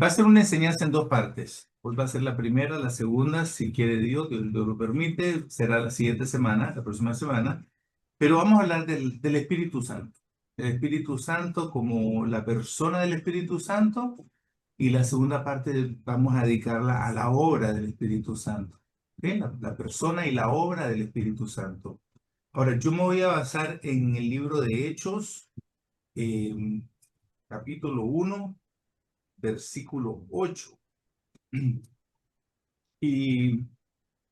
Va a ser una enseñanza en dos partes. Hoy va a ser la primera, la segunda, si quiere Dios lo permite, será la siguiente semana, la próxima semana. Pero vamos a hablar del Espíritu Santo. El Espíritu Santo como la persona del Espíritu Santo, y la segunda parte vamos a dedicarla a la obra del Espíritu Santo. ¿Ok? La persona y la obra del Espíritu Santo. Ahora, yo me voy a basar en el libro de Hechos, eh, capítulo 1, versículo 8. Y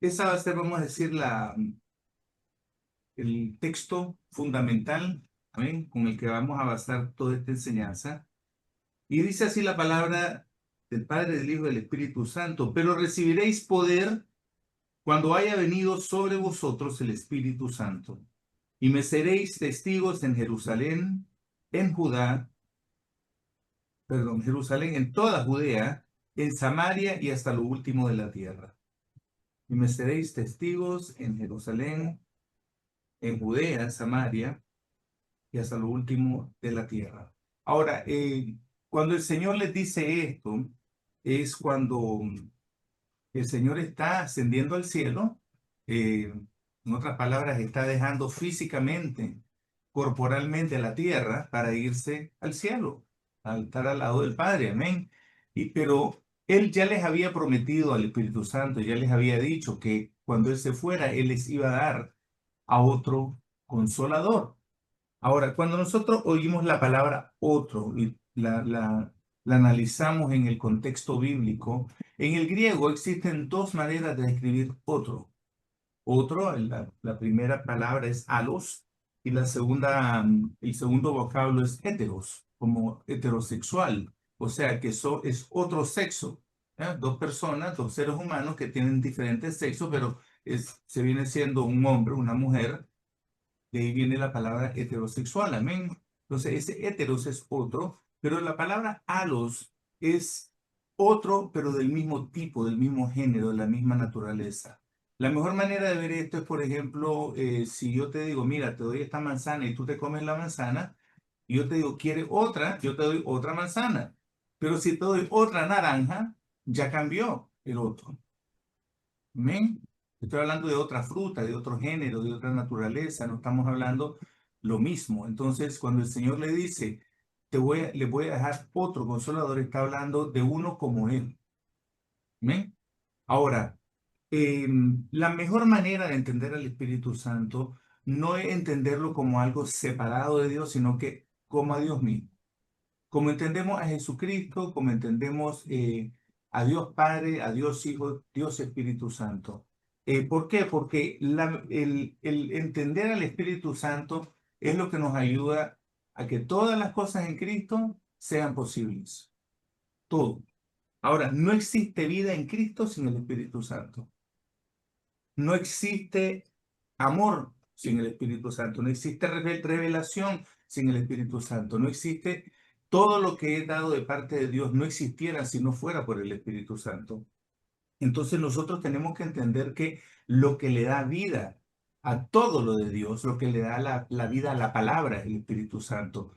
esa va a ser, vamos a decir, el texto fundamental, ¿amén?, con el que vamos a basar toda esta enseñanza. Y dice así la palabra del Padre, del Hijo y del Espíritu Santo: pero recibiréis poder cuando haya venido sobre vosotros el Espíritu Santo, y me seréis testigos en Jerusalén, en Jerusalén, en toda Judea, en Samaria y hasta lo último de la tierra. Y me seréis testigos en Jerusalén, en Judea, en Samaria y hasta lo último de la tierra. Ahora, cuando el Señor les dice esto, es cuando el Señor está ascendiendo al cielo. En otras palabras, está dejando físicamente, corporalmente la tierra para irse al cielo, al estar al lado del Padre. Amén. Pero Él ya les había prometido al Espíritu Santo, ya les había dicho que cuando Él se fuera, Él les iba a dar a otro consolador. Ahora, cuando nosotros oímos la palabra otro y la analizamos en el contexto bíblico, en el griego existen dos maneras de escribir otro. Otro, la primera palabra es alos, y la segunda, el segundo vocablo es heteros, como heterosexual. O sea que eso es otro sexo. Dos personas, dos seres humanos que tienen diferentes sexos, pero se viene siendo un hombre, una mujer. De ahí viene la palabra heterosexual, amén. Entonces, ese heteros es otro, pero la palabra alos es otro, pero del mismo tipo, del mismo género, de la misma naturaleza. La mejor manera de ver esto es, por ejemplo, si yo te digo, mira, te doy esta manzana y tú te comes la manzana, y yo te digo, ¿quieres otra? Yo te doy otra manzana. Pero si te doy otra naranja, ya cambió el otro. Amén. Estoy hablando de otra fruta, de otro género, de otra naturaleza, no estamos hablando lo mismo. Entonces, cuando el Señor le dice, le voy a dejar otro consolador, está hablando de uno como Él. Amén. Ahora, la mejor manera de entender al Espíritu Santo no es entenderlo como algo separado de Dios, sino que como a Dios mismo. Como entendemos a Jesucristo, como entendemos a Dios Padre, a Dios Hijo, Dios Espíritu Santo. ¿Por qué? Porque el entender al Espíritu Santo es lo que nos ayuda a que todas las cosas en Cristo sean posibles. Todo. Ahora, no existe vida en Cristo sin el Espíritu Santo. No existe amor sin el Espíritu Santo. No existe revelación sin el Espíritu Santo. No existe todo lo que es dado de parte de Dios, no existiera si no fuera por el Espíritu Santo. Entonces nosotros tenemos que entender que lo que le da vida a todo lo de Dios, lo que le da la vida a la palabra, es el Espíritu Santo.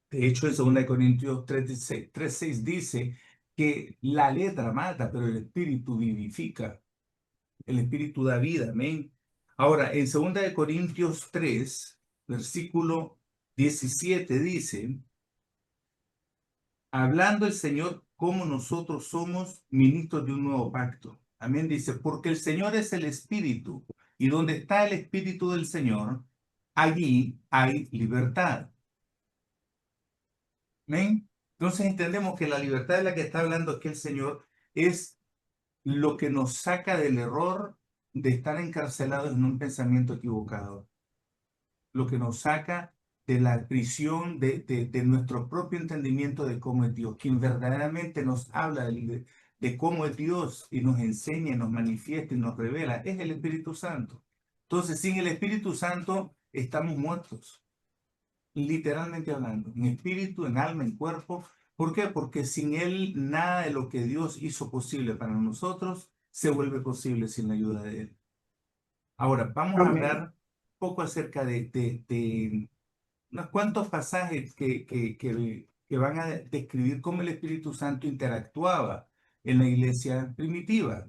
De hecho, en 2 Corintios 3:6 dice que la letra mata, pero el Espíritu vivifica. El Espíritu da vida, amén. Ahora, en 2 Corintios 3, versículo 17 dice, hablando el Señor como nosotros somos ministros de un nuevo pacto. Amén, dice, porque el Señor es el Espíritu, y donde está el Espíritu del Señor, allí hay libertad. Amén. Entonces entendemos que la libertad de la que está hablando aquí el Señor es lo que nos saca del error de estar encarcelados en un pensamiento equivocado, lo que nos saca de la prisión de nuestro propio entendimiento de cómo es Dios, quien verdaderamente nos habla de cómo es Dios y nos enseña, nos manifiesta y nos revela, es el Espíritu Santo. Entonces, sin el Espíritu Santo estamos muertos, literalmente hablando, en espíritu, en alma, en cuerpo. ¿Por qué? Porque sin Él nada de lo que Dios hizo posible para nosotros se vuelve posible sin la ayuda de Él. Ahora, vamos a Amén. hablar un poco acerca de unos cuantos pasajes que que van a describir cómo el Espíritu Santo interactuaba en la iglesia primitiva.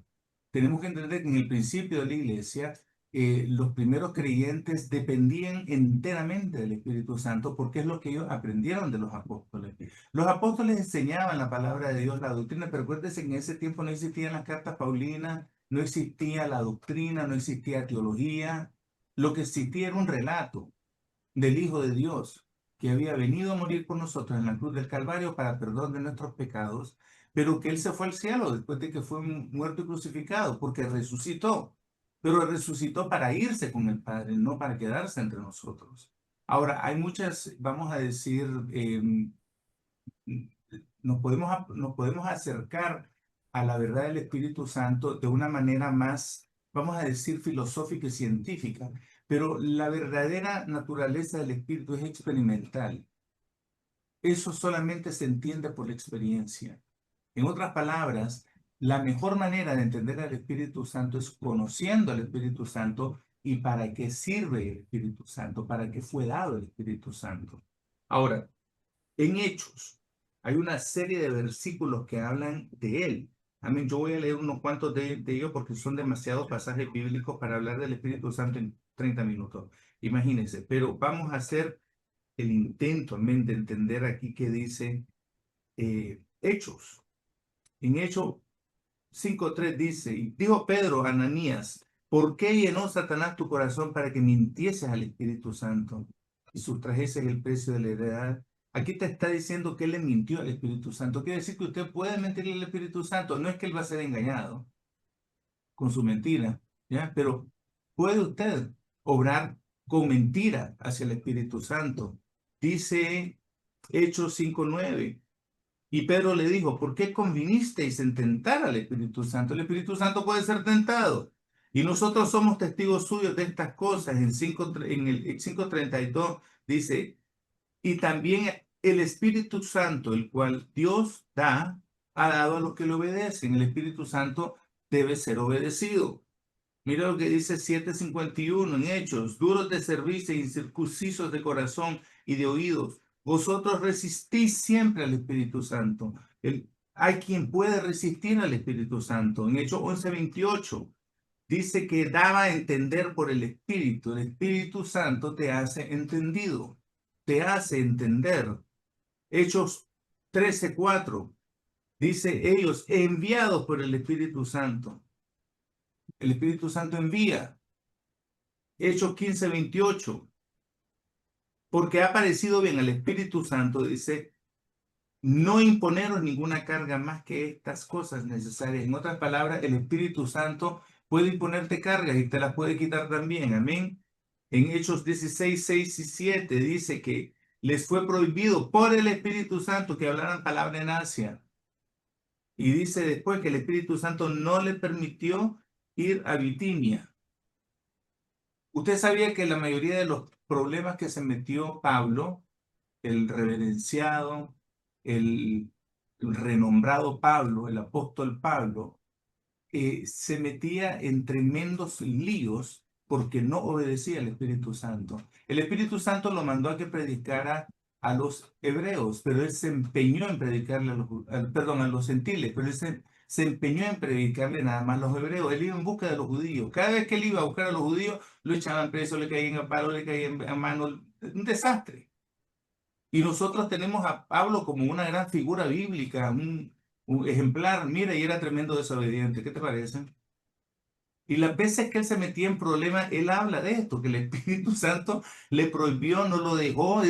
Tenemos que entender que en el principio de la iglesia, los primeros creyentes dependían enteramente del Espíritu Santo porque es lo que ellos aprendieron de los apóstoles. Los apóstoles enseñaban la palabra de Dios, la doctrina, pero acuérdense que en ese tiempo no existían las cartas paulinas, no existía la doctrina, no existía teología. Lo que existía era un relato del Hijo de Dios, que había venido a morir por nosotros en la cruz del Calvario para perdón de nuestros pecados, pero que Él se fue al cielo después de que fue muerto y crucificado, porque resucitó, pero resucitó para irse con el Padre, no para quedarse entre nosotros. Ahora, hay muchas, vamos a decir, nos podemos acercar a la verdad del Espíritu Santo de una manera más, vamos a decir, filosófica y científica, pero la verdadera naturaleza del Espíritu es experimental. Eso solamente se entiende por la experiencia. En otras palabras, la mejor manera de entender al Espíritu Santo es conociendo al Espíritu Santo y para qué sirve el Espíritu Santo, para qué fue dado el Espíritu Santo. Ahora, en Hechos hay una serie de versículos que hablan de él. Amén. Yo voy a leer unos cuantos de ellos porque son demasiados pasajes bíblicos para hablar del Espíritu Santo en 30 minutos. Imagínense, pero vamos a hacer el intento, amén, de entender aquí qué dice Hechos. En Hechos 5:3 dice, y dijo Pedro a Ananías, ¿por qué llenó Satanás tu corazón para que mintieses al Espíritu Santo y sustrajeses el precio de la heredad? Aquí te está diciendo que él le mintió al Espíritu Santo. Quiere decir que usted puede mentirle al Espíritu Santo. No es que él va a ser engañado con su mentira, ¿ya? Pero puede usted obrar con mentira hacia el Espíritu Santo. Dice Hechos 5:9. Y Pedro le dijo, ¿por qué convinisteis en tentar al Espíritu Santo? El Espíritu Santo puede ser tentado. Y nosotros somos testigos suyos de estas cosas. En el 5:32 dice, y también el Espíritu Santo, el cual Dios da, ha dado a los que le obedecen. El Espíritu Santo debe ser obedecido. Mira lo que dice 7:51 en Hechos, duros de servicio e incircuncisos de corazón y de oídos. Vosotros resistís siempre al Espíritu Santo. Hay quien puede resistir al Espíritu Santo. En Hechos 11:28 dice que daba a entender por el Espíritu. El Espíritu Santo te hace entendido, te hace entender. Hechos 13:4 dice ellos, enviados por el Espíritu Santo. El Espíritu Santo envía. Hechos 15:28. Porque ha parecido bien al Espíritu Santo, dice, no imponeros ninguna carga más que estas cosas necesarias. En otras palabras, el Espíritu Santo puede imponerte cargas y te las puede quitar también. Amén. En Hechos 16:6 y 7 dice que les fue prohibido por el Espíritu Santo que hablaran palabra en Asia. Y dice después que el Espíritu Santo no le permitió ir a Bitinia. Usted sabía que la mayoría de los problemas que se metió Pablo, el reverenciado, el renombrado Pablo, el apóstol Pablo, se metía en tremendos líos porque no obedecía al Espíritu Santo. El Espíritu Santo lo mandó a que predicara a los hebreos, pero él se empeñó en predicarle perdón, a los gentiles, pero él se empeñó en predicarle nada más a los hebreos. Él iba en busca de los judíos. Cada vez que él iba a buscar a los judíos, lo echaban preso, le caían a palo, le caían a mano. Un desastre. Y nosotros tenemos a Pablo como una gran figura bíblica, un ejemplar. Mira, y era tremendo desobediente. ¿Qué te parece? Y las veces que él se metía en problemas, él habla de esto, que el Espíritu Santo le prohibió, no lo dejó,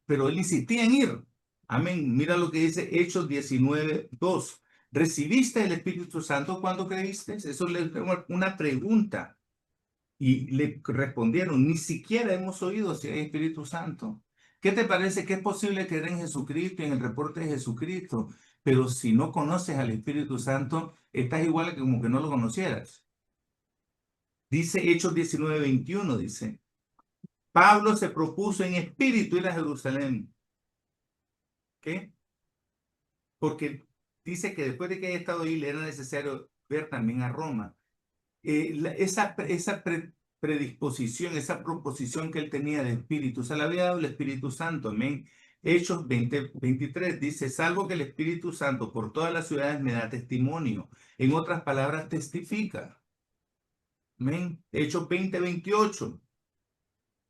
pero él insistía en ir. Amén. Mira lo que dice Hechos 19:2. ¿Recibiste el Espíritu Santo cuando creíste? Eso le es una pregunta. Y le respondieron, ni siquiera hemos oído si hay Espíritu Santo. ¿Qué te parece que es posible creer en Jesucristo y en el reporte de Jesucristo? Pero si no conoces al Espíritu Santo, estás igual que como que no lo conocieras. Dice Hechos 19:21, dice, Pablo se propuso en espíritu ir a Jerusalén. ¿Qué? Porque dice que después de que haya estado ahí, le era necesario ver también a Roma. Esa predisposición, esa proposición que él tenía de espíritu, se le había dado el Espíritu Santo, amén. Hechos 20:23 dice, salvo que el Espíritu Santo por todas las ciudades me da testimonio. En otras palabras, testifica. Amén. Hechos 20:28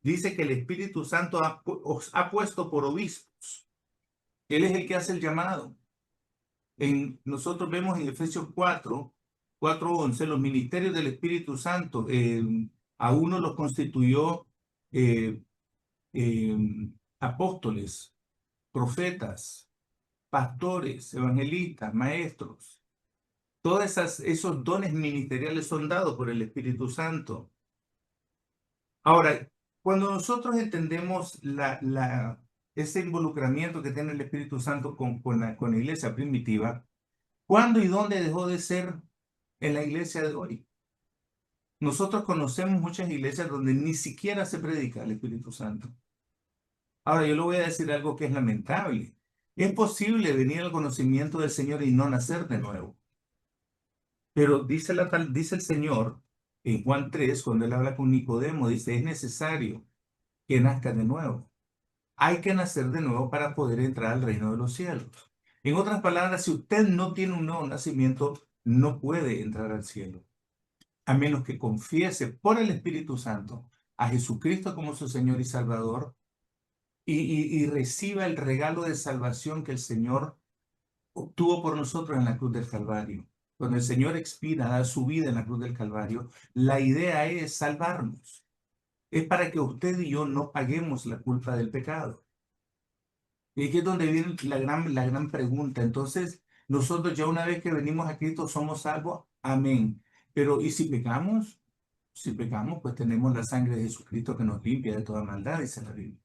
dice que el Espíritu Santo os ha puesto por obispos. Él es el que hace el llamado. Nosotros vemos en Efesios 4:11, los ministerios del Espíritu Santo. A uno los constituyó eh, eh, apóstoles, profetas, pastores, evangelistas, maestros. Todos esos dones ministeriales son dados por el Espíritu Santo. Ahora, cuando nosotros entendemos ese involucramiento que tiene el Espíritu Santo con la iglesia primitiva, ¿cuándo y dónde dejó de ser en la iglesia de hoy? Nosotros conocemos muchas iglesias donde ni siquiera se predica el Espíritu Santo. Ahora, yo le voy a decir algo que es lamentable. Es posible venir al conocimiento del Señor y no nacer de nuevo. Pero dice el Señor en Juan 3, cuando él habla con Nicodemo, dice, es necesario que nazca de nuevo. Hay que nacer de nuevo para poder entrar al reino de los cielos. En otras palabras, si usted no tiene un nuevo nacimiento, no puede entrar al cielo, a menos que confiese por el Espíritu Santo a Jesucristo como su Señor y Salvador y reciba el regalo de salvación que el Señor obtuvo por nosotros en la cruz del Calvario. Cuando el Señor expira, da su vida en la cruz del Calvario, la idea es salvarnos. Es para que usted y yo no paguemos la culpa del pecado. Y aquí es donde viene la gran pregunta. Entonces, nosotros ya una vez que venimos a Cristo somos salvos. Amén. Pero, ¿y si pecamos? Si pecamos, pues tenemos la sangre de Jesucristo que nos limpia de toda maldad, dice la Biblia.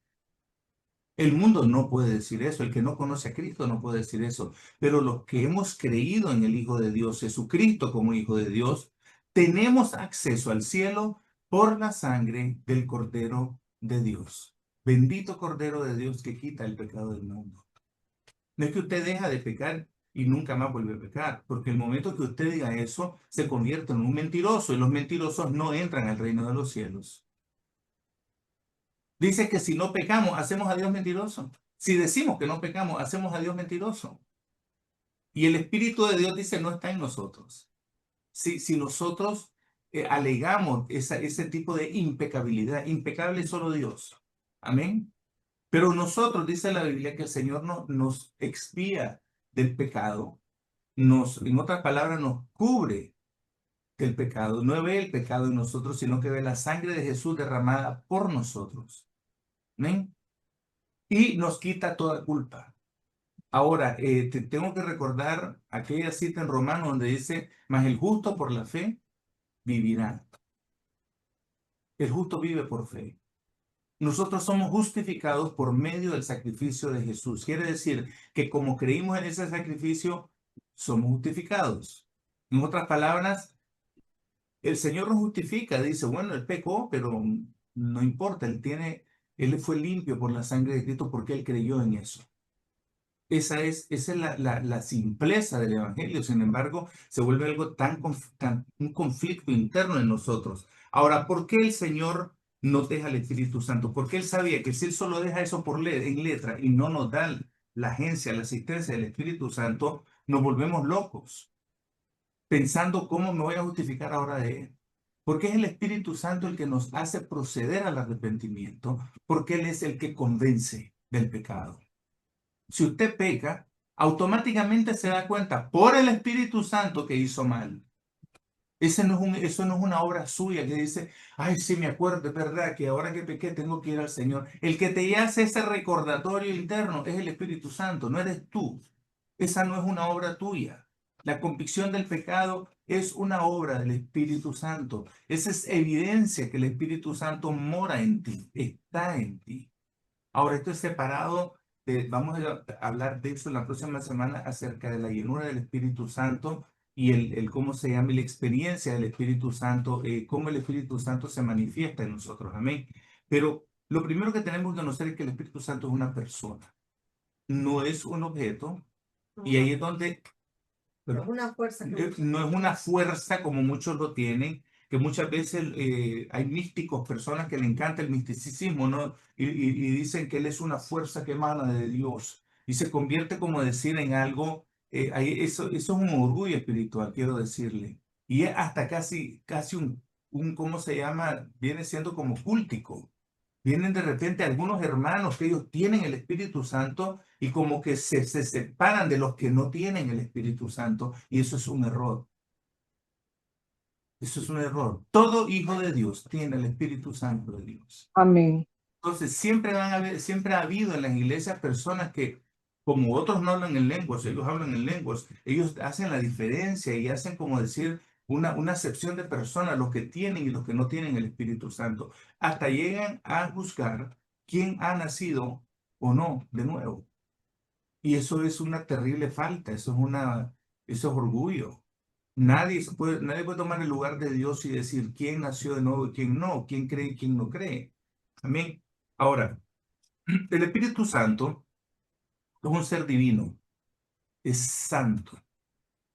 El mundo no puede decir eso, el que no conoce a Cristo no puede decir eso, pero los que hemos creído en el Hijo de Dios, Jesucristo como Hijo de Dios, tenemos acceso al cielo por la sangre del Cordero de Dios. Bendito Cordero de Dios que quita el pecado del mundo. No es que usted deja de pecar y nunca más vuelve a pecar, porque el momento que usted diga eso, se convierte en un mentiroso y los mentirosos no entran al reino de los cielos. Dice que si no pecamos, hacemos a Dios mentiroso. Si decimos que no pecamos, hacemos a Dios mentiroso. Y el Espíritu de Dios dice no está en nosotros. Si nosotros alegamos ese tipo de impecabilidad, impecable es solo Dios. Amén. Pero nosotros, dice la Biblia, que el Señor nos expía del pecado, en otras palabras, nos cubre del pecado. No ve el pecado en nosotros, sino que ve la sangre de Jesús derramada por nosotros. Amén. Y nos quita toda culpa. Ahora, te tengo que recordar aquella cita en Romanos donde dice, mas el justo por la fe vivirá. El justo vive por fe. Nosotros somos justificados por medio del sacrificio de Jesús. Quiere decir que como creímos en ese sacrificio, somos justificados. En otras palabras, el Señor nos justifica. Dice, bueno, él pecó, pero no importa. Él fue limpio por la sangre de Cristo porque él creyó en eso. Esa es la simpleza del Evangelio. Sin embargo, se vuelve algo un conflicto interno en nosotros. Ahora, ¿por qué el Señor nos deja el Espíritu Santo? Porque Él sabía que si Él solo deja eso en letra y no nos da la agencia, la asistencia del Espíritu Santo, nos volvemos locos, pensando cómo me voy a justificar ahora de Él. Porque es el Espíritu Santo el que nos hace proceder al arrepentimiento, porque Él es el que convence del pecado. Si usted peca, automáticamente se da cuenta por el Espíritu Santo que hizo mal. Eso no es una obra suya que dice, ay, sí me acuerdo, es verdad que ahora que pequé tengo que ir al Señor. El que te hace ese recordatorio interno es el Espíritu Santo, no eres tú. Esa no es una obra tuya. La convicción del pecado es una obra del Espíritu Santo. Esa es evidencia que el Espíritu Santo mora en ti, está en ti. Ahora, esto es separado vamos a hablar de eso la próxima semana acerca de la llenura del Espíritu Santo y el cómo se llama la experiencia del Espíritu Santo, cómo el Espíritu Santo se manifiesta en nosotros. Amén. Pero lo primero que tenemos que conocer es que el Espíritu Santo es una persona, no es un objeto. Y ahí es donde, No es una fuerza. no es una fuerza como muchos lo tienen, que muchas veces hay místicos, personas que le encanta el misticismo, ¿no? Y dicen que él es una fuerza que emana de Dios y se convierte, como decir, en algo, eso es un orgullo espiritual, quiero decirle. Y es hasta casi ¿cómo se llama? Viene siendo como cultico. Vienen de repente algunos hermanos que ellos tienen el Espíritu Santo y como que se separan de los que no tienen el Espíritu Santo y eso es un error. Eso es un error. Todo hijo de Dios tiene el Espíritu Santo de Dios. Amén. Entonces, siempre ha habido en las iglesias personas que, como otros no hablan en lenguas, ellos hablan en lenguas, ellos hacen la diferencia y hacen, como decir, una acepción de personas, los que tienen y los que no tienen el Espíritu Santo. Hasta llegan a juzgar quién ha nacido o no de nuevo. Y eso es una terrible falta, eso es orgullo. Nadie puede tomar el lugar de Dios y decir quién nació de nuevo y quién no, quién cree y quién no cree. Amén. Ahora, el Espíritu Santo es un ser divino, es santo,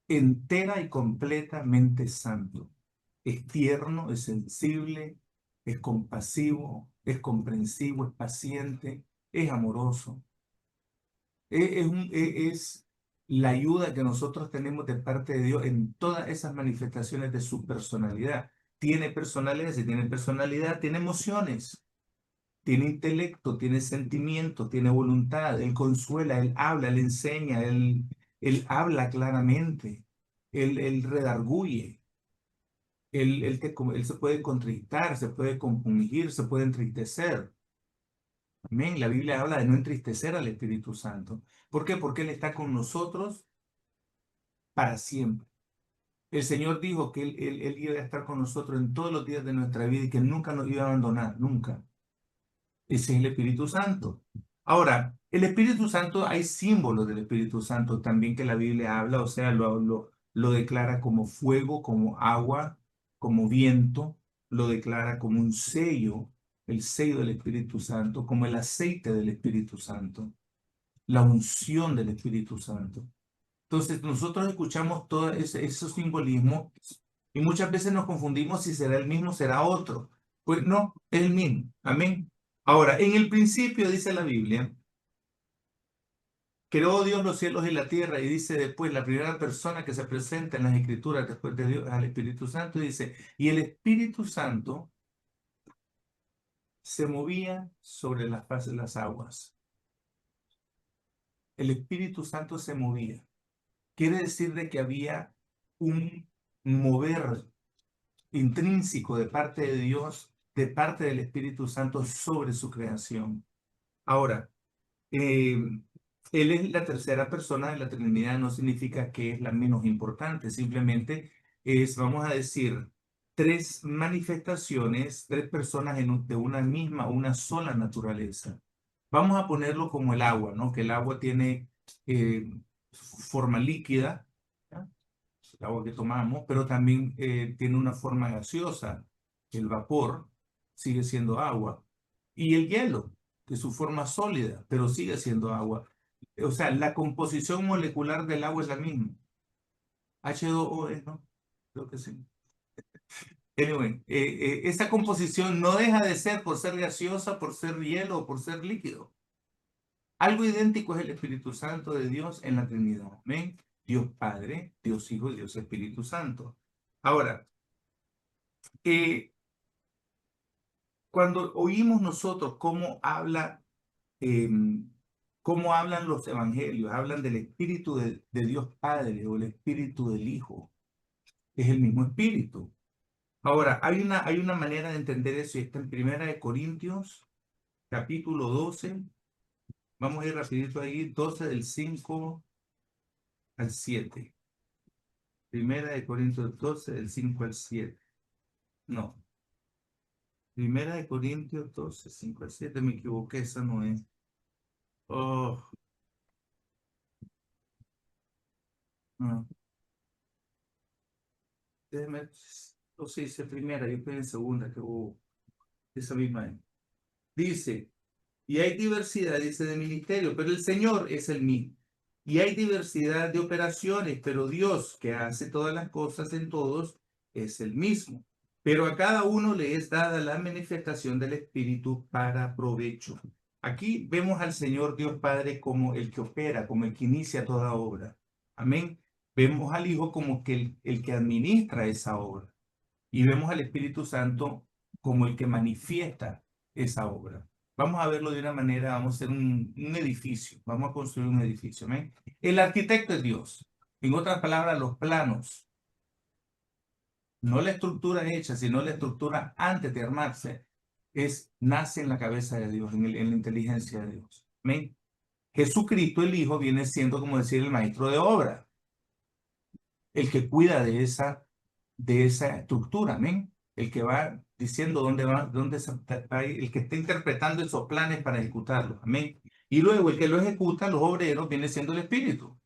entera y completamente santo. Es tierno, es sensible, es compasivo, es comprensivo, es paciente, es amoroso. Es la ayuda que nosotros tenemos de parte de Dios en todas esas manifestaciones de su personalidad. Tiene personalidad, si tiene personalidad, tiene emociones. Tiene intelecto, tiene sentimiento, tiene voluntad, él consuela, él habla, él enseña, él habla claramente, él redarguye, él se puede contristar, se puede compungir, se puede entristecer. Amén. La Biblia habla de no entristecer al Espíritu Santo. ¿Por qué? Porque Él está con nosotros para siempre. El Señor dijo que él iba a estar con nosotros en todos los días de nuestra vida y que nunca nos iba a abandonar, nunca. Ese es el Espíritu Santo. Ahora, el Espíritu Santo, hay símbolos del Espíritu Santo también que la Biblia habla, o sea, lo declara como fuego, como agua, como viento, lo declara como un sello, el sello del Espíritu Santo, como el aceite del Espíritu Santo, la unción del Espíritu Santo. Entonces, nosotros escuchamos todo esos simbolismos y muchas veces nos confundimos si será el mismo, será otro. Pues no, es el mismo. Amén. Ahora, en el principio dice la Biblia, creó Dios los cielos y la tierra y dice después, la primera persona que se presenta en las Escrituras después de Dios al Espíritu Santo dice, y el Espíritu Santo se movía sobre la faz de las aguas. El Espíritu Santo se movía. Quiere decir de que había un mover intrínseco de parte de Dios, de parte del Espíritu Santo sobre su creación. Ahora, eh, Él es la tercera persona de la Trinidad, no significa que es la menos importante, simplemente es, vamos a decir, tres manifestaciones, tres personas de una misma, una sola naturaleza. Vamos a ponerlo como el agua, ¿no? Que el agua tiene forma líquida, ¿ya? El agua que tomamos, pero también tiene una forma gaseosa. El vapor sigue siendo agua. Y el hielo, que es su forma sólida, pero sigue siendo agua. O sea, la composición molecular del agua es la misma. H2O es, ¿no? Creo que sí. Anyway, esa composición no deja de ser por ser gaseosa, por ser hielo o por ser líquido. Algo idéntico es el Espíritu Santo de Dios en la Trinidad. Amén. Dios Padre, Dios Hijo y Dios Espíritu Santo. Ahora, eh, cuando oímos nosotros eh, cómo hablan los evangelios, hablan del Espíritu de Dios Padre o el Espíritu del Hijo, es el mismo Espíritu. Ahora, hay una manera de entender eso y está en Primera de Corintios, capítulo 12. Vamos a ir rapidito ahí, 12 del 5 al 7. Primera de Corintios 12 del 5 al 7. No, Primera de Corintios 12, 5 al 7, me equivoqué, esa no es. Oh, no. Déjeme, o sí, dice primera, yo estoy en segunda, que hubo esa misma. Dice, y hay diversidad, dice, de ministerio, pero el Señor es el mismo. Y hay diversidad de operaciones, pero Dios, que hace todas las cosas en todos, es el mismo. pero a cada uno le es dada la manifestación del Espíritu para provecho. Aquí vemos al Señor Dios Padre como el que opera, como el que inicia toda obra. Amén. Vemos al Hijo como que el que administra esa obra. Y vemos al Espíritu Santo como el que manifiesta esa obra. Vamos a verlo de una manera, vamos a hacer un edificio, vamos a construir un edificio. ¿Amén? El arquitecto es Dios. En otras palabras, los planos, no la estructura hecha, sino la estructura antes de armarse, nace en la cabeza de Dios, en la inteligencia de Dios. ¿Amén? Jesucristo, el Hijo, viene siendo, como decir, el maestro de obra, el que cuida de esa estructura, amén. El que va diciendo dónde va, el que está interpretando esos planes para ejecutarlos, amén. Y luego el que lo ejecuta, los obreros, viene siendo el Espíritu.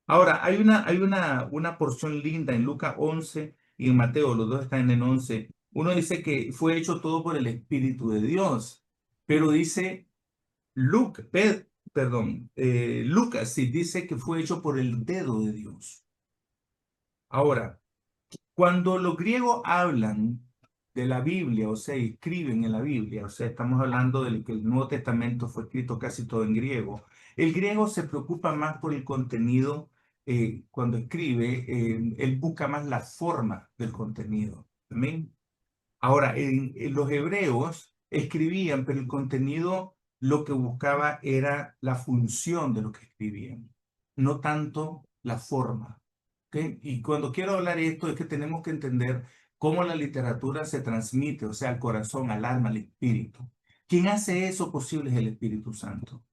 Ahora, hay una porción linda en Lucas 11 y en Mateo, los dos están en el 11. Uno dice que fue hecho todo por el Espíritu de Dios, pero dice Lucas sí dice que fue hecho por el dedo de Dios. Ahora, cuando los griegos hablan de la Biblia, o sea, escriben en la Biblia, o sea, estamos hablando de que el Nuevo Testamento fue escrito casi todo en griego. El griego se preocupa más por el contenido cuando escribe, él busca más la forma del contenido. ¿Amén? Ahora, en los hebreos escribían, pero el contenido lo que buscaba era la función de lo que escribían, no tanto la forma. ¿Ok? Y cuando quiero hablar esto es que tenemos que entender cómo la literatura se transmite, o sea, al corazón, al alma, al espíritu. Quien hace eso posible es el Espíritu Santo.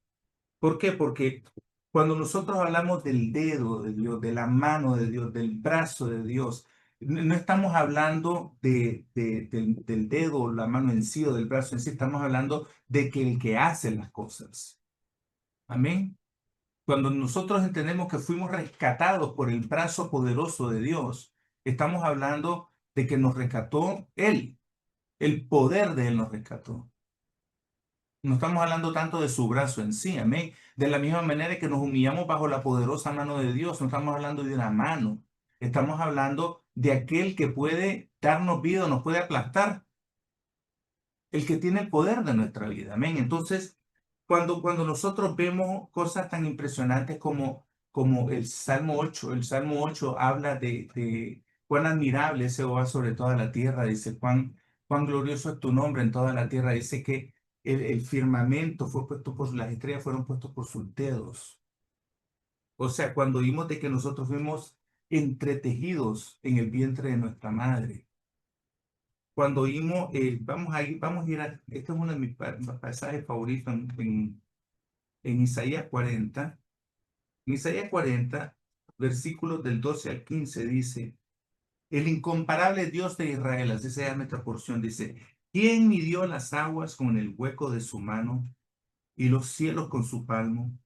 ¿Por qué? Porque cuando nosotros hablamos del dedo de Dios, de la mano de Dios, del brazo de Dios, no estamos hablando del dedo o la mano en sí o del brazo en sí, estamos hablando de que el que hace las cosas. Amén. Cuando nosotros entendemos que fuimos rescatados por el brazo poderoso de Dios, estamos hablando de que nos rescató Él, el poder de Él nos rescató. No estamos hablando tanto de su brazo en sí, amén. De la misma manera que nos humillamos bajo la poderosa mano de Dios, no estamos hablando de una mano. Estamos hablando de aquel que puede darnos vida, nos puede aplastar, el que tiene el poder de nuestra vida, amén. Entonces, cuando nosotros vemos cosas tan impresionantes como el Salmo 8 habla de cuán admirable es Jehová sobre toda la tierra, dice cuán glorioso es tu nombre en toda la tierra, dice que el firmamento fue puesto por las estrellas, fueron puestos por sus dedos. O sea, cuando vimos de que nosotros fuimos entretejidos en el vientre de nuestra madre. Cuando oímos, vamos a ir este es uno de mis pasajes favoritos en Isaías 40. En Isaías 40, versículos del 12 al 15 dice, el incomparable Dios de Israel, así se llama esta porción, dice, ¿quién midió las aguas con el hueco de su mano y los cielos con su palmo?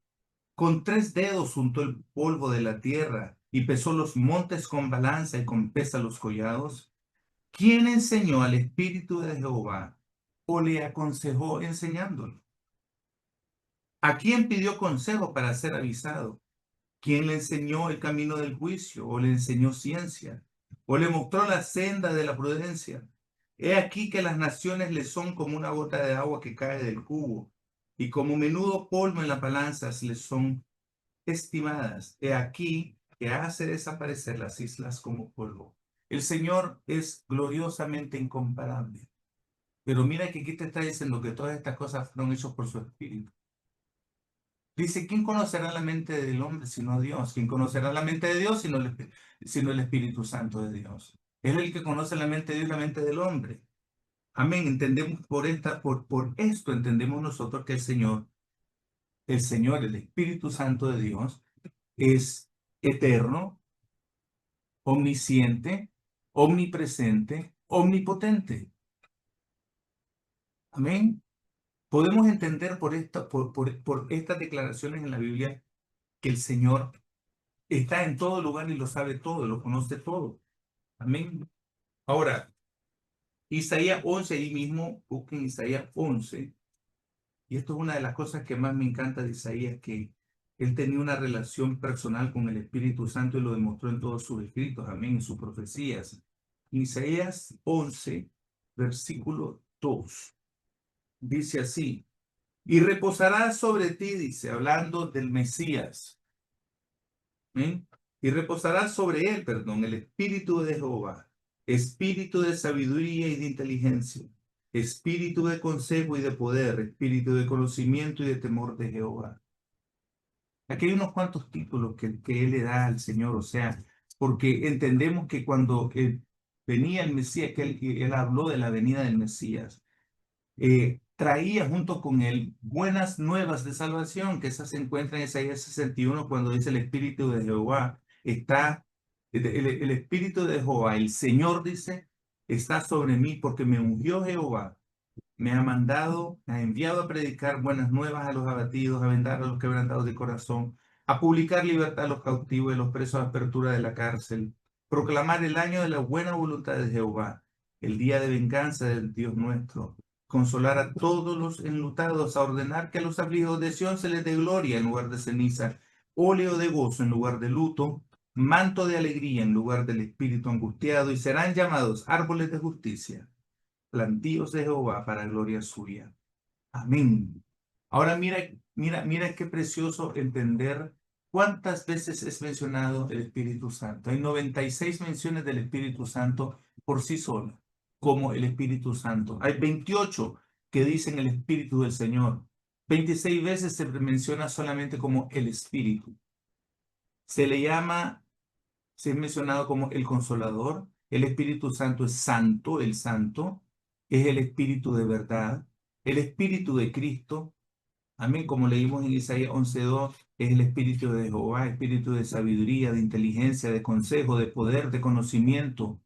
Con 3 dedos juntó el polvo de la tierra y pesó los montes con balanza y con pesa los collados. ¿Quién enseñó al Espíritu de Jehová o le aconsejó enseñándolo? ¿A quién pidió consejo para ser avisado? ¿Quién le enseñó el camino del juicio o le enseñó ciencia o le mostró la senda de la prudencia? He aquí que las naciones le son como una gota de agua que cae del cubo y como menudo polvo en las balanzas le son estimadas. He aquí que hace desaparecer las islas como polvo. El Señor es gloriosamente incomparable. Pero mira que aquí te está diciendo que todas estas cosas fueron hechas por su Espíritu. Dice, ¿quién conocerá la mente del hombre sino Dios? ¿Quién conocerá la mente de Dios sino el Espíritu Santo de Dios? Es el que conoce la mente de Dios y la mente del hombre. Amén. Entendemos por esto entendemos nosotros que el Espíritu Santo de Dios, es eterno, omnisciente, omnipresente, omnipotente. Amén. Podemos entender por estas declaraciones en la Biblia que el Señor está en todo lugar y lo sabe todo, lo conoce todo. Amén. Ahora, Isaías 11, ahí mismo, busquen Isaías 11, y esto es una de las cosas que más me encanta de Isaías, que él tenía una relación personal con el Espíritu Santo y lo demostró en todos sus escritos, amén, en sus profecías. Isaías 11, versículo 2. Dice así, y reposará sobre ti, dice, hablando del Mesías. ¿eh? Y reposará sobre él, perdón, el espíritu de Jehová, espíritu de sabiduría y de inteligencia, espíritu de consejo y de poder, espíritu de conocimiento y de temor de Jehová. Aquí hay unos cuantos títulos que él le da al Señor, o sea, porque entendemos que cuando venía el Mesías, que él habló de la venida del Mesías, traía junto con él buenas nuevas de salvación, que esas se encuentran en Isaías 61 cuando dice el Espíritu de Jehová está, el Espíritu de Jehová, el Señor dice, está sobre mí porque me ungió Jehová, me ha mandado, me ha enviado a predicar buenas nuevas a los abatidos, a vendar a los quebrantados de corazón, a publicar libertad a los cautivos y a los presos a apertura de la cárcel, proclamar el año de la buena voluntad de Jehová, el día de venganza del Dios nuestro, consolar a todos los enlutados, a ordenar que a los afligidos de Sión se les dé gloria en lugar de ceniza, óleo de gozo en lugar de luto, manto de alegría en lugar del espíritu angustiado, y serán llamados árboles de justicia, plantíos de Jehová para gloria suya. Amén. Ahora mira qué precioso entender cuántas veces es mencionado el Espíritu Santo. Hay 96 menciones del Espíritu Santo por sí solo, como el Espíritu Santo. Hay 28 que dicen el Espíritu del Señor. 26 veces se menciona solamente como el Espíritu. Se le llama, se es mencionado como el Consolador. El Espíritu Santo es santo, el santo. Es el Espíritu de verdad. El Espíritu de Cristo. Amén, como leímos en Isaías 11:2, es el Espíritu de Jehová, espíritu de sabiduría, de inteligencia, de consejo, de poder, de conocimiento,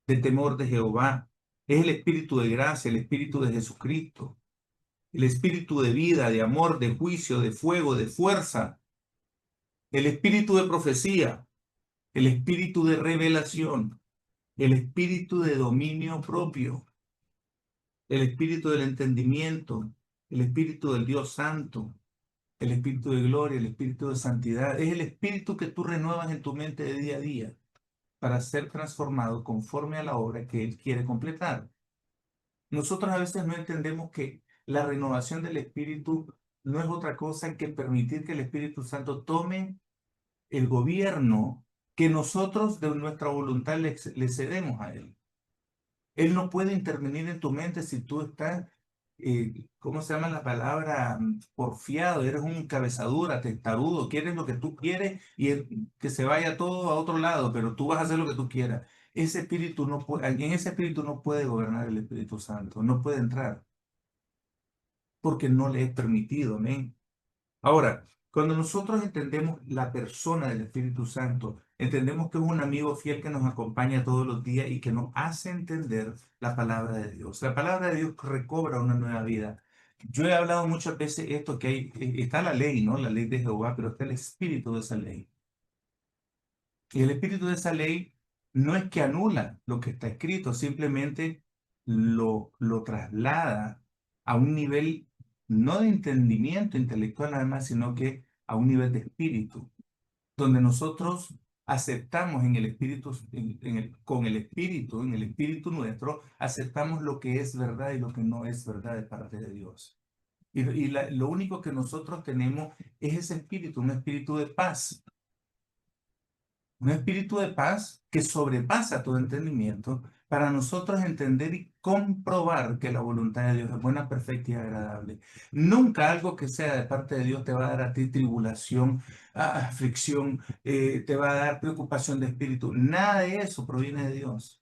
de temor de Jehová. Es el Espíritu de gracia, el Espíritu de Jesucristo, el Espíritu de vida, de amor, de juicio, de fuego, de fuerza, el Espíritu de profecía, el Espíritu de revelación, el Espíritu de dominio propio, el Espíritu del entendimiento, el Espíritu del Dios Santo, el espíritu de gloria, el espíritu de santidad. Es el espíritu que tú renuevas en tu mente de día a día para ser transformado conforme a la obra que Él quiere completar. Nosotros a veces no entendemos que la renovación del espíritu no es otra cosa que permitir que el Espíritu Santo tome el gobierno que nosotros de nuestra voluntad le cedemos a Él. Él no puede intervenir en tu mente si tú estás, ¿cómo se llama la palabra? Porfiado, eres un cabezadura, testarudo, quieres lo que tú quieres y que se vaya todo a otro lado, pero tú vas a hacer lo que tú quieras. Ese espíritu no puede, en ese espíritu no puede gobernar el Espíritu Santo, no puede entrar, porque no le es permitido, amén. Ahora, cuando nosotros entendemos la persona del Espíritu Santo, entendemos que es un amigo fiel que nos acompaña todos los días y que nos hace entender la palabra de Dios. La palabra de Dios recobra una nueva vida. Yo he hablado muchas veces esto, que está la ley, ¿no? La ley de Jehová, pero está el espíritu de esa ley. Y el espíritu de esa ley no es que anula lo que está escrito, simplemente lo traslada a un nivel no de entendimiento intelectual nada más, sino que a un nivel de espíritu, donde nosotros aceptamos en el espíritu, con el espíritu, en el espíritu nuestro, aceptamos lo que es verdad y lo que no es verdad de parte de Dios. Lo único que nosotros tenemos es ese espíritu, un espíritu de paz. Un espíritu de paz que sobrepasa todo entendimiento para nosotros entender y comprobar que la voluntad de Dios es buena, perfecta y agradable. Nunca algo que sea de parte de Dios te va a dar a ti tribulación, aflicción, te va a dar preocupación de espíritu. Nada de eso proviene de Dios.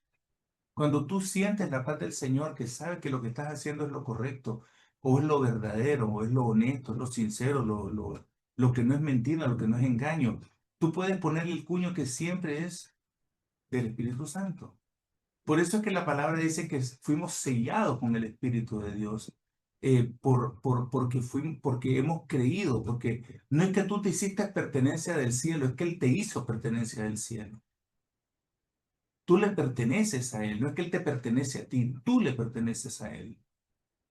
Cuando tú sientes la paz del Señor, que sabe que lo que estás haciendo es lo correcto, o es lo verdadero, o es lo honesto, es lo sincero, lo que no es mentira, lo que no es engaño, tú puedes ponerle el cuño que siempre es del Espíritu Santo. Por eso es que la palabra dice que fuimos sellados con el Espíritu de Dios, porque hemos creído, porque no es que tú te hiciste pertenencia del cielo, es que Él te hizo pertenencia del cielo. Tú le perteneces a Él, no es que Él te pertenece a ti, tú le perteneces a Él.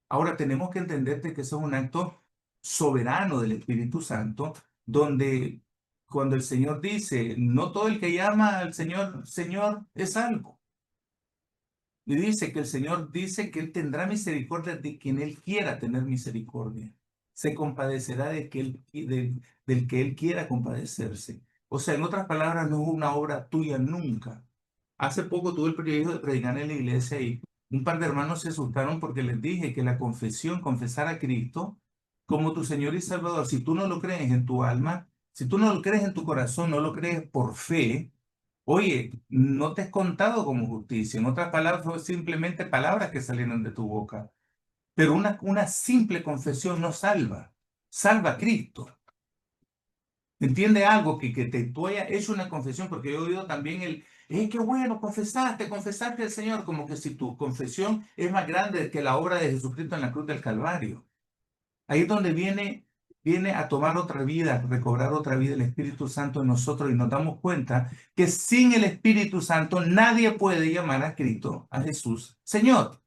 Ahora tenemos que entenderte que eso es un acto soberano del Espíritu Santo, donde cuando el Señor dice, no todo el que llama al Señor, Señor, es salvo. Y dice que el Señor dice que Él tendrá misericordia de quien Él quiera tener misericordia. Se compadecerá del que Él quiera compadecerse. O sea, en otras palabras, no es una obra tuya nunca. Hace poco tuve el privilegio de predicar en la iglesia y un par de hermanos se asustaron porque les dije que la confesión, confesar a Cristo como tu Señor y Salvador, si tú no lo crees en tu alma, si tú no lo crees en tu corazón, no lo crees por fe, oye, no te es contado como justicia. En otras palabras, fue simplemente palabras que salieron de tu boca. Pero una simple confesión no salva. Salva a Cristo. ¿Entiende algo tú hayas hecho una confesión? Porque yo he oído también qué bueno, confesaste al Señor, como que si tu confesión es más grande que la obra de Jesucristo en la cruz del Calvario. Ahí es donde viene a tomar otra vida, a recobrar otra vida el Espíritu Santo en nosotros y nos damos cuenta que sin el Espíritu Santo nadie puede llamar a Cristo, a Jesús, Señor.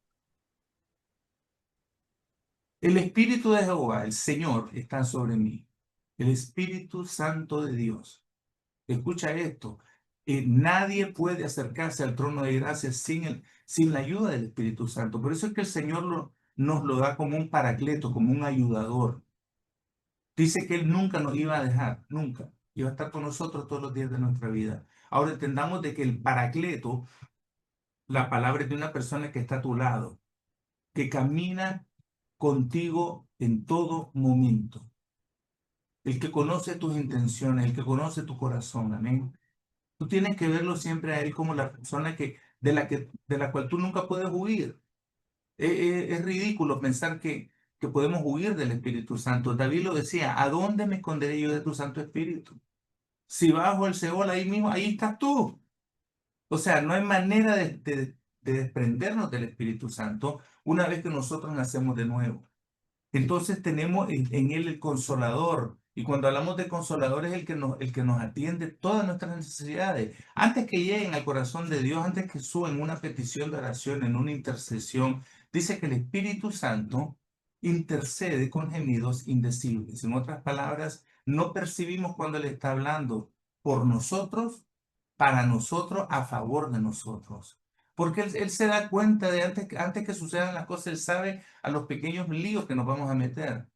El Espíritu de Jehová, el Señor, está sobre mí. El Espíritu Santo de Dios. Escucha esto. Nadie puede acercarse al trono de gracia sin la ayuda del Espíritu Santo. Por eso es que el Señor nos lo da como un paracleto, como un ayudador. Dice que Él nunca nos iba a dejar, nunca. Iba a estar con nosotros todos los días de nuestra vida. Ahora entendamos de que el paracleto, la palabra es de una persona que está a tu lado, que camina contigo en todo momento. El que conoce tus intenciones, el que conoce tu corazón, amén. Tú tienes que verlo siempre a Él como la persona de la cual tú nunca puedes huir. Es ridículo pensar que podemos huir del Espíritu Santo. David lo decía, ¿a dónde me esconderé yo de tu Santo Espíritu? Si bajo el Seol, ahí mismo, ahí estás tú. O sea, no hay manera de desprendernos del Espíritu Santo una vez que nosotros nacemos de nuevo. Entonces tenemos en Él el consolador. Y cuando hablamos de consolador es el que nos atiende todas nuestras necesidades. Antes que lleguen al corazón de Dios, antes que suben una petición de oración, en una intercesión, dice que el Espíritu Santo intercede con gemidos indecibles. En otras palabras, no percibimos cuando Él está hablando por nosotros, para nosotros, a favor de nosotros. Porque él se da cuenta de antes que sucedan las cosas, Él sabe a los pequeños líos que nos vamos a meter.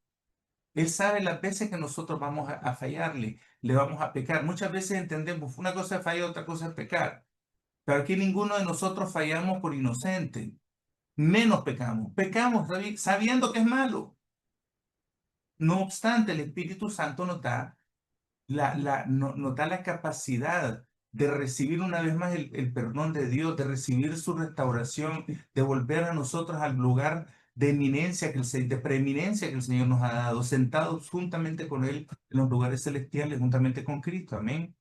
Él sabe las veces que nosotros vamos a fallarle, le vamos a pecar. Muchas veces entendemos, una cosa es fallar, otra cosa es pecar. Pero aquí ninguno de nosotros fallamos por inocente. Menos pecamos. Pecamos sabiendo que es malo. No obstante, el Espíritu Santo nos da nos da la capacidad de recibir una vez más el perdón de Dios, de recibir su restauración, de volver a nosotros al lugar de eminencia de preeminencia que el Señor nos ha dado, sentados juntamente con Él en los lugares celestiales, juntamente con Cristo. Amén.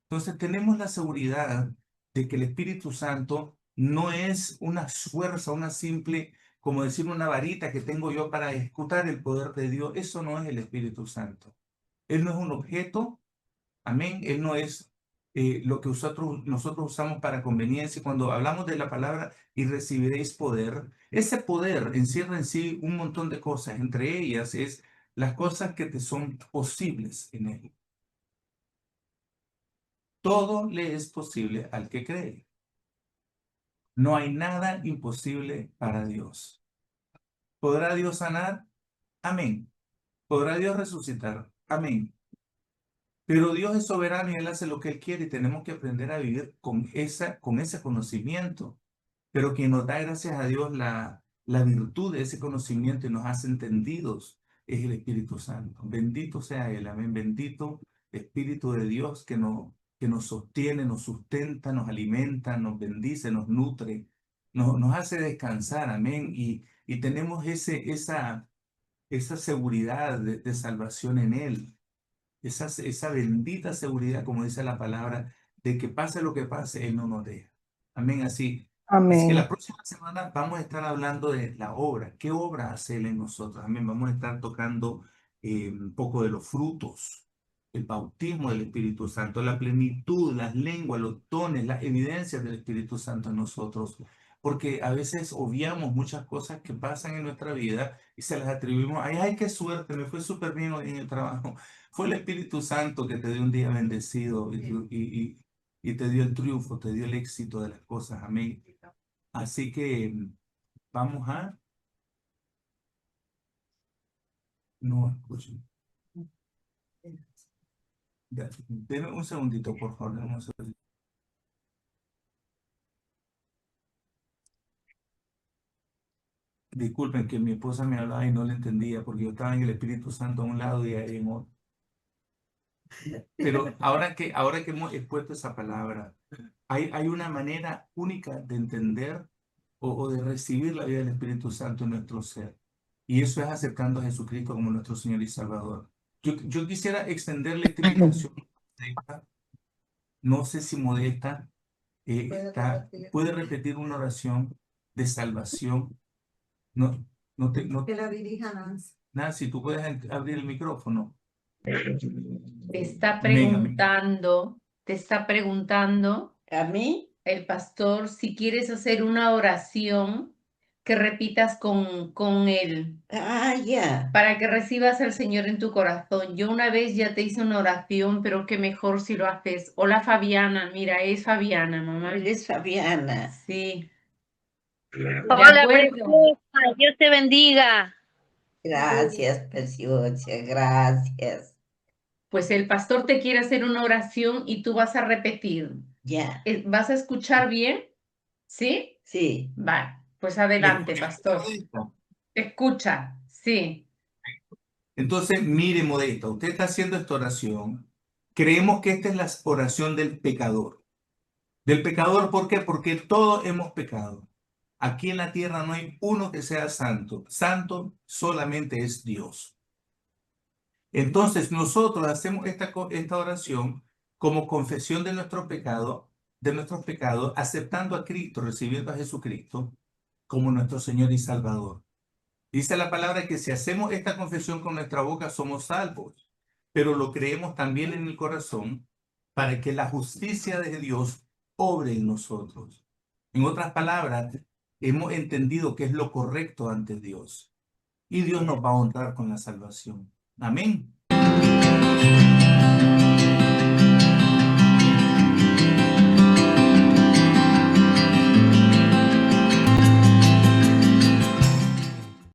Entonces tenemos la seguridad de que el Espíritu Santo no es una fuerza, una simple, como decir, una varita que tengo yo para ejecutar el poder de Dios. Eso no es el Espíritu Santo. Él no es un objeto. Amén. Él no es lo que nosotros usamos para conveniencia. Cuando hablamos de la palabra y recibiréis poder, ese poder encierra en sí un montón de cosas. Entre ellas es las cosas que te son posibles en Él. Todo le es posible al que cree. No hay nada imposible para Dios. ¿Podrá Dios sanar? Amén. ¿Podrá Dios resucitar? Amén. Pero Dios es soberano y Él hace lo que Él quiere y tenemos que aprender a vivir con ese conocimiento. Pero quien nos da, gracias a Dios, la virtud de ese conocimiento y nos hace entendidos es el Espíritu Santo. Bendito sea Él, amén. Bendito Espíritu de Dios que nos sostiene, nos sustenta, nos alimenta, nos bendice, nos nutre, nos hace descansar, amén. Y tenemos esa seguridad de salvación en Él. Esa bendita seguridad, como dice la palabra, de que pase lo que pase, Él no nos deja. Amén. Así que la Amén. próxima semana vamos a estar hablando de la obra. ¿Qué obra hace Él en nosotros? Amén. Vamos a estar tocando un poco de los frutos, el bautismo del Espíritu Santo, la plenitud, las lenguas, los dones, las evidencias del Espíritu Santo en nosotros. Porque a veces obviamos muchas cosas que pasan en nuestra vida y se las atribuimos. Ay, ay, qué suerte, me fue súper bien hoy en el trabajo. Fue el Espíritu Santo que te dio un día bendecido y te dio el triunfo, te dio el éxito de las cosas. Amén. Así que vamos a... No escuchen. Ya, denme un segundito, por favor. Denme un segundito. Disculpen que mi esposa me hablaba y no le entendía porque yo estaba en el Espíritu Santo a un lado y ahí en otro. Pero ahora que hemos expuesto esa palabra, hay una manera única de entender o de recibir la vida del Espíritu Santo en nuestro ser. Y eso es aceptando a Jesucristo como nuestro Señor y Salvador. Yo quisiera extenderle esta invitación modesta, no sé si modesta, puede repetir una oración de salvación. No, Que la dirija Nancy. Nancy, tú puedes abrir el micrófono. Te está Amén. preguntando ¿A mí? el pastor si quieres hacer una oración que repitas con él Ah, ya. para que recibas al Señor en tu corazón. Yo una vez ya te hice una oración, pero qué mejor si lo haces. Hola Fabiana, mira, es Fabiana, mamá. Eres Fabiana. Sí. Hola, acuerdo. preciosa. Dios te bendiga. Gracias, preciosa, gracias. Pues el pastor te quiere hacer una oración y tú vas a repetir. Ya, ¿Vas a escuchar bien? ¿Sí? sí. Vale, pues adelante, pastor. Escucha, sí. Entonces, mire, Modesta, usted está haciendo esta oración. Creemos que esta es la oración del pecador. Del pecador, ¿por qué? Porque todos hemos pecado. Aquí en la tierra no hay uno que sea santo. Santo solamente es Dios. Entonces, nosotros hacemos esta oración como confesión de nuestros pecados, aceptando a Cristo, recibiendo a Jesucristo como nuestro Señor y Salvador. Dice la palabra que si hacemos esta confesión con nuestra boca somos salvos, pero lo creemos también en el corazón para que la justicia de Dios obre en nosotros. En otras palabras, hemos entendido que es lo correcto ante Dios y Dios nos va a honrar con la salvación. Amén.